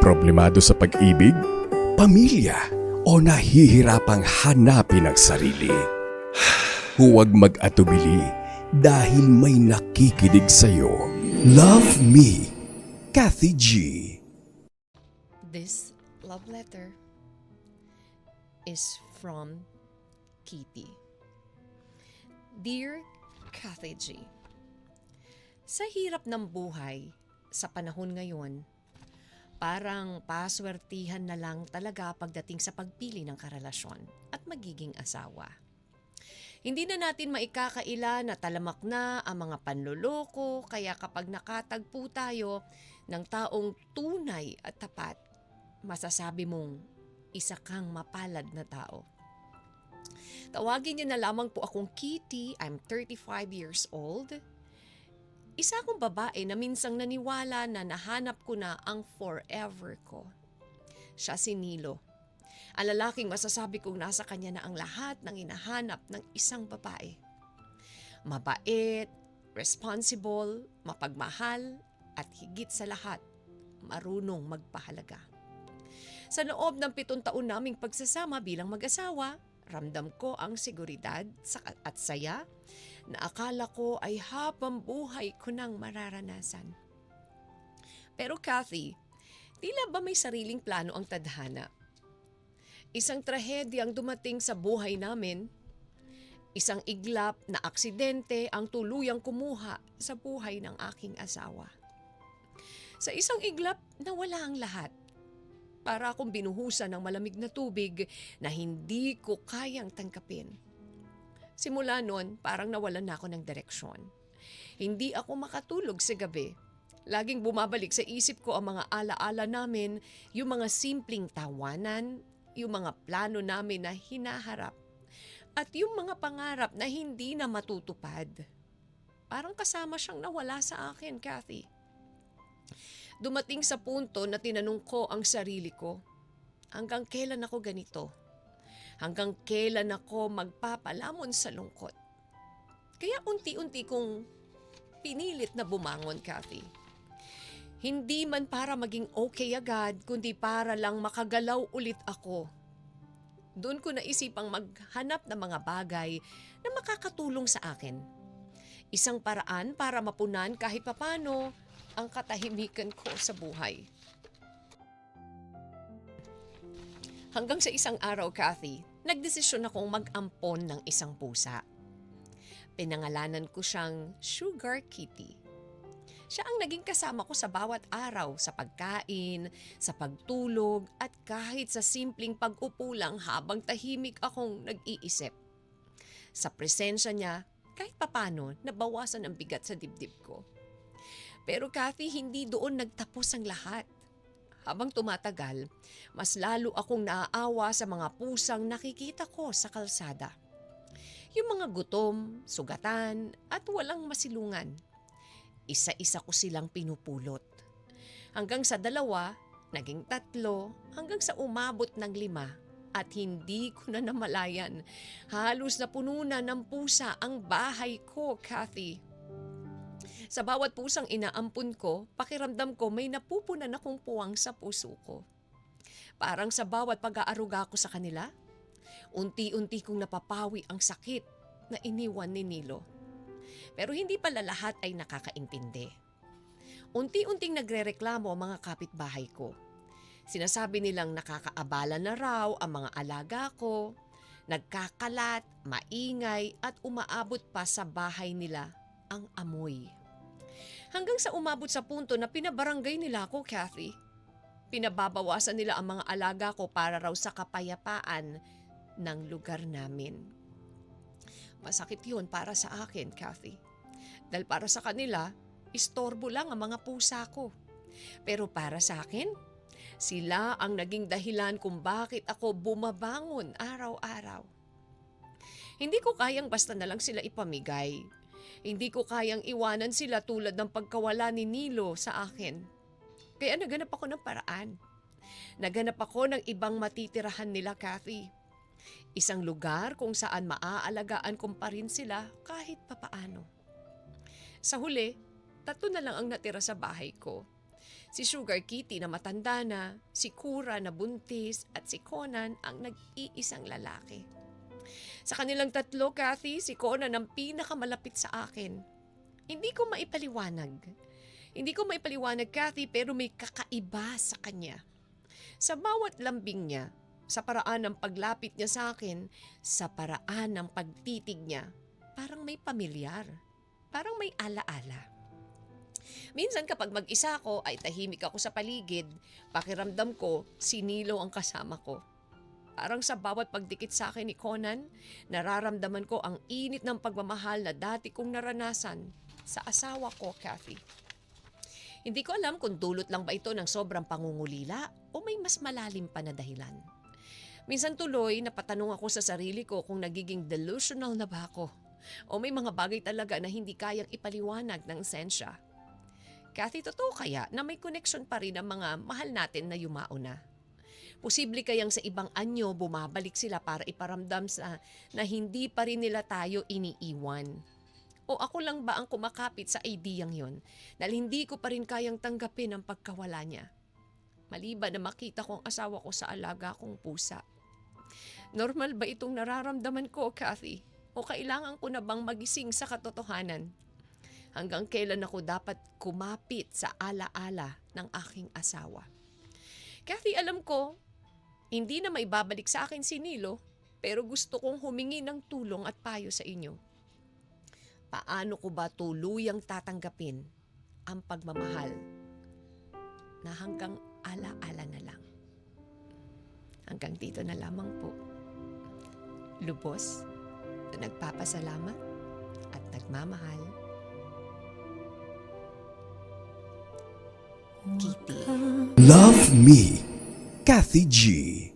Problemado sa pag-ibig, pamilya, o nahihirapang hanapin ang sarili? Huwag mag-atubili dahil may nakikinig sa'yo. Love Me, Kathy G. This love letter is from Kitty. Dear Kathy G, sa hirap ng buhay, sa panahon ngayon, parang paswertihan na lang talaga pagdating sa pagpili ng karelasyon at magiging asawa. Hindi na natin maikakaila na talamak na ang mga panloloko, kaya kapag nakatagpo tayo ng taong tunay at tapat, masasabi mong isa kang mapalad na tao. Tawagin niyo na lamang po akong Kitty. I'm 35 years old. Isa akong babae na minsang naniwala na nahanap ko na ang forever ko. Siya si Nilo. Ang lalaking masasabi kong nasa kanya na ang lahat ng hinahanap ng isang babae. Mabait, responsible, mapagmahal, at higit sa lahat, marunong magpahalaga. Sa loob ng 7 taon naming pagsasama bilang mag-asawa, ramdam ko ang seguridad at saya na akala ko ay habang buhay ko nang mararanasan. Pero Kathy, tila ba may sariling plano ang tadhana? Isang trahedya ang dumating sa buhay namin. Isang iglap na aksidente ang tuluyang kumuha sa buhay ng aking asawa. Sa isang iglap, nawala ang lahat. Para akong binuhusan ng malamig na tubig na hindi ko kayang tangkapin. Simula noon, parang nawalan na ako ng direksyon. Hindi ako makatulog sa gabi. Laging bumabalik sa isip ko ang mga alaala namin, yung mga simpleng tawanan, yung mga plano namin na hinaharap, at yung mga pangarap na hindi na matutupad. Parang kasama siyang nawala sa akin, Kathy. Dumating sa punto na tinanong ko ang sarili ko, hanggang kailan ako ganito? Hanggang kailan ako magpapalamon sa lungkot? Kaya unti-unti kong pinilit na bumangon, Kathy. Hindi man para maging okay agad, kundi para lang makagalaw ulit ako. Doon ko naisipang maghanap ng mga bagay na makakatulong sa akin. Isang paraan para mapunan kahit papano ang katahimikan ko sa buhay. Hanggang sa isang araw, Kathy, nagdesisyon akong mag-ampon ng isang pusa. Pinangalanan ko siyang Sugar Kitty. Siya ang naging kasama ko sa bawat araw, sa pagkain, sa pagtulog, at kahit sa simpleng pag-upo lang habang tahimik akong nag-iisip. Sa presensya niya, kahit papano, nabawasan ang bigat sa dibdib ko. Pero Kathy, hindi doon nagtapos ang lahat. Habang tumatagal, mas lalo akong naaawa sa mga pusang nakikita ko sa kalsada. Yung mga gutom, sugatan, at walang masilungan. Isa-isa ko silang pinupulot. Hanggang sa 2, naging 3, hanggang sa umabot ng 5. At hindi ko na namalayan. Halos napununan ng pusa ang bahay ko, Kathy. Sa bawat pusang inaampun ko, pakiramdam ko may napupunan akong puwang sa puso ko. Parang sa bawat pag-aaruga ko sa kanila, unti-unti kong napapawi ang sakit na iniwan ni Nilo. Pero hindi pala lahat ay nakakaintindi. Unti-unting nagrereklamo ang mga kapitbahay ko. Sinasabi nilang nakakaabala na raw ang mga alaga ko, nagkakalat, maingay at umaabot pa sa bahay nila ang amoy. Hanggang sa umabot sa punto na pinabarangay nila ako, Kathy. Pinababawasan nila ang mga alaga ko para raw sa kapayapaan ng lugar namin. Masakit yun para sa akin, Kathy. Dahil para sa kanila, istorbo lang ang mga pusa ko. Pero para sa akin, sila ang naging dahilan kung bakit ako bumabangon araw-araw. Hindi ko kayang basta na lang sila ipamigay. Hindi ko kayang iwanan sila tulad ng pagkawala ni Nilo sa akin. Kaya naganap ako ng paraan. Naganap ako ng ibang matitirahan nila, Kathy. Isang lugar kung saan maaalagaan ko pa rin sila kahit papaano. Sa huli, 3 na lang ang natira sa bahay ko. Si Sugar Kitty na matanda na, si Kura na buntis, at si Conan ang nag-iisang lalaki. Sa kanilang tatlo, Kathy, si Conan ang pinakamalapit sa akin. Hindi ko maipaliwanag, Kathy, pero may kakaiba sa kanya. Sa bawat lambing niya, sa paraan ng paglapit niya sa akin, sa paraan ng pagtitig niya, parang may pamilyar, parang may alaala. Minsan kapag mag-isa ako ay tahimik ako sa paligid, pakiramdam ko sinilo ang kasama ko. Parang sa bawat pagdikit sa akin ni Conan, nararamdaman ko ang init ng pagmamahal na dati kong naranasan sa asawa ko, Kathy. Hindi ko alam kung dulot lang ba ito ng sobrang pangungulila o may mas malalim pa na dahilan. Minsan tuloy napatanong ako sa sarili ko kung nagiging delusional na ba ako o may mga bagay talaga na hindi kayang ipaliwanag ng sensya. Kathy, totoo kaya na may connection pa rin ang mga mahal natin na yumao na? Posible kayang sa ibang anyo bumabalik sila para iparamdam na hindi pa rin nila tayo iniiwan? O ako lang ba ang kumakapit sa ideyang yon dahil hindi ko pa rin kayang tanggapin ang pagkawala niya? Maliban na makita ko ang asawa ko sa alaga kong pusa. Normal ba itong nararamdaman ko, Kathy? O kailangan ko na bang magising sa katotohanan? Hanggang kailan ako dapat kumapit sa alaala ng aking asawa? Kathy, alam ko, hindi na maibabalik sa akin si Nilo, pero gusto kong humingi ng tulong at payo sa inyo. Paano ko ba tuluyang tatanggapin ang pagmamahal na hanggang alaala na lang? Hanggang dito na lamang po. Lubos na nagpapasalamat at nagmamahal. Kitty. Love Me, Kathy G.